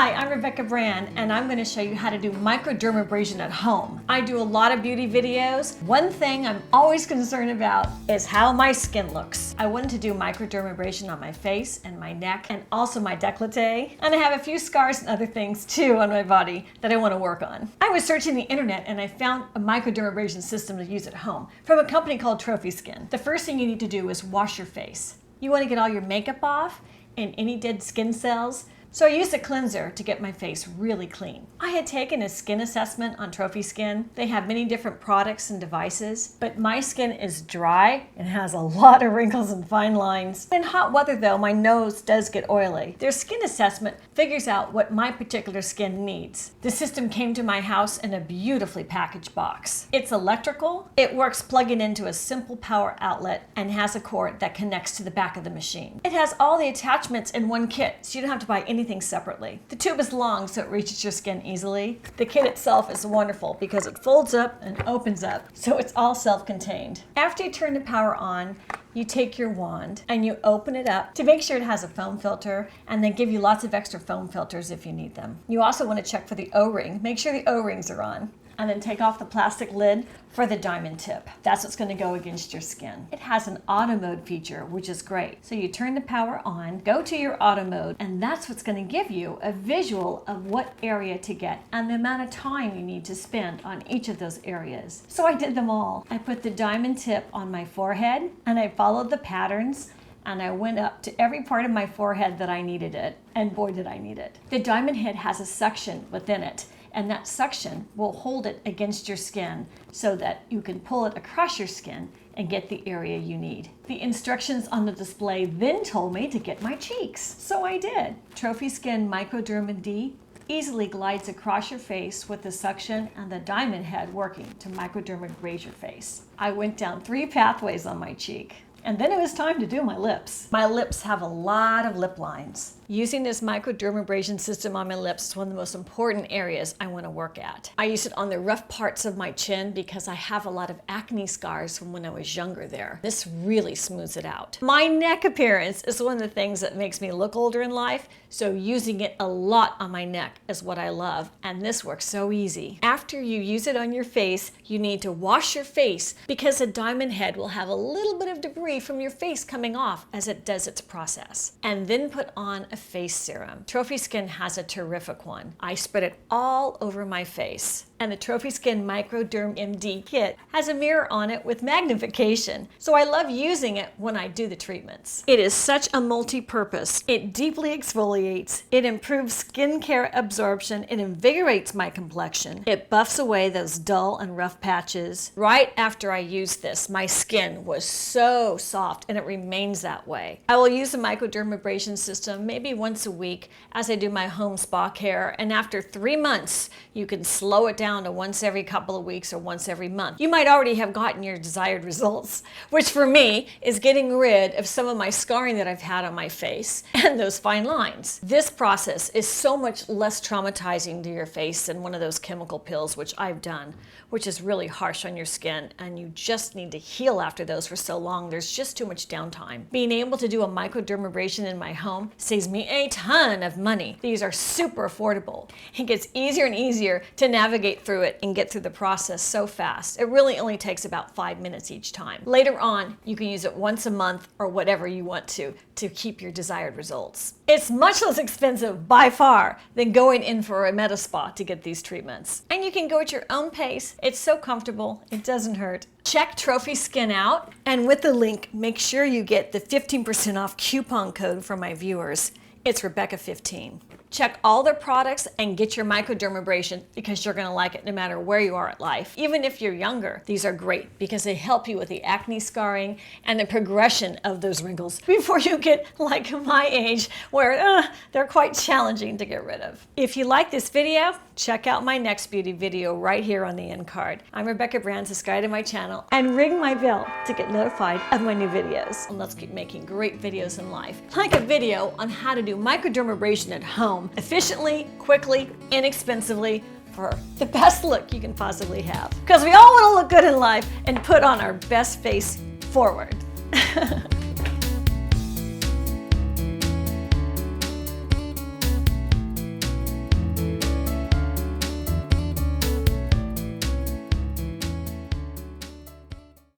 Hi, I'm Rebecca Brand, and I'm going to show you how to do microdermabrasion at home. I do a lot of beauty videos. One thing I'm always concerned about is how my skin looks. I wanted to do microdermabrasion on my face and my neck and also my décolleté. And I have a few scars and other things too on my body that I want to work on. I was searching the internet and I found a microdermabrasion system to use at home from a company called Trophy Skin. The first thing you need to do is wash your face. You want to get all your makeup off and any dead skin cells. So I used a cleanser to get my face really clean. I had taken a skin assessment on Trophy Skin. They have many different products and devices, but my skin is dry and has a lot of wrinkles and fine lines. In hot weather though, my nose does get oily. Their skin assessment figures out what my particular skin needs. The system came to my house in a beautifully packaged box. It's electrical. It works plugging into a simple power outlet and has a cord that connects to the back of the machine. It has all the attachments in one kit, so you don't have to buy anything separately. The tube is long so it reaches your skin easily. The kit itself is wonderful because it folds up and opens up, so it's all self-contained. After you turn the power on, you take your wand and you open it up to make sure it has a foam filter, and they give you lots of extra foam filters if you need them. You also want to check for the O-ring. Make sure the O-rings are on. And then take off the plastic lid for the diamond tip. That's what's going to go against your skin. It has an auto mode feature, which is great. So you turn the power on, go to your auto mode, and that's what's going to give you a visual of what area to get and the amount of time you need to spend on each of those areas. So I did them all. I put the diamond tip on my forehead and I followed the patterns, and I went up to every part of my forehead that I needed it, and boy did I need it. The diamond head has a suction within it, and that suction will hold it against your skin so that you can pull it across your skin and get the area you need. The instructions on the display then told me to get my cheeks, so I did. Trophy Skin Microderma D easily glides across your face with the suction and the diamond head working to microdermabrate your face. I went down 3 pathways on my cheek. And then it was time to do my lips. My lips have a lot of lip lines. Using this microdermabrasion system on my lips is one of the most important areas I want to work at. I use it on the rough parts of my chin because I have a lot of acne scars from when I was younger there. This really smooths it out. My neck appearance is one of the things that makes me look older in life, so using it a lot on my neck is what I love, and this works so easy. After you use it on your face, you need to wash your face because a diamond head will have a little bit of debris from your face coming off as it does its process. And then put on a face serum. Trophy Skin has a terrific one. I spread it all over my face. And the Trophy Skin Microderm MD kit has a mirror on it with magnification, so I love using it when I do the treatments. It is such a multi-purpose. It deeply exfoliates, it improves skincare absorption, it invigorates my complexion, it buffs away those dull and rough patches. Right after I used this, my skin was so soft, and it remains that way. I will use the microdermabrasion system maybe once a week as I do my home spa care, and after 3 months, you can slow it down to once every couple of weeks or once every month. You might already have gotten your desired results, which for me is getting rid of some of my scarring that I've had on my face and those fine lines. This process is so much less traumatizing to your face than one of those chemical pills, which I've done, which is really harsh on your skin, and you just need to heal after those for so long. There's just too much downtime. Being able to do a microdermabrasion in my home saves me a ton of money. These are super affordable. It gets easier and easier to navigate through it and get through the process so fast. It really only takes about 5 minutes each time. Later on, you can use it once a month or whatever you want to keep your desired results. It's much less expensive by far than going in for a med spa to get these treatments. And you can go at your own pace. It's so comfortable, it doesn't hurt. Check Trophy Skin out, and with the link, make sure you get the 15% off coupon code for my viewers. It's Rebecca15. Check all their products and get your microdermabrasion because you're going to like it no matter where you are at life. Even if you're younger, these are great because they help you with the acne scarring and the progression of those wrinkles before you get like my age where they're quite challenging to get rid of. If you like this video, check out my next beauty video right here on the end card. I'm Rebecca Brand, subscribe to my channel and ring my bell to get notified of my new videos. And let's keep making great videos in life. Like a video on how to do microdermabrasion at home efficiently, quickly, inexpensively, for the best look you can possibly have. Because we all want to look good in life and put on our best face forward.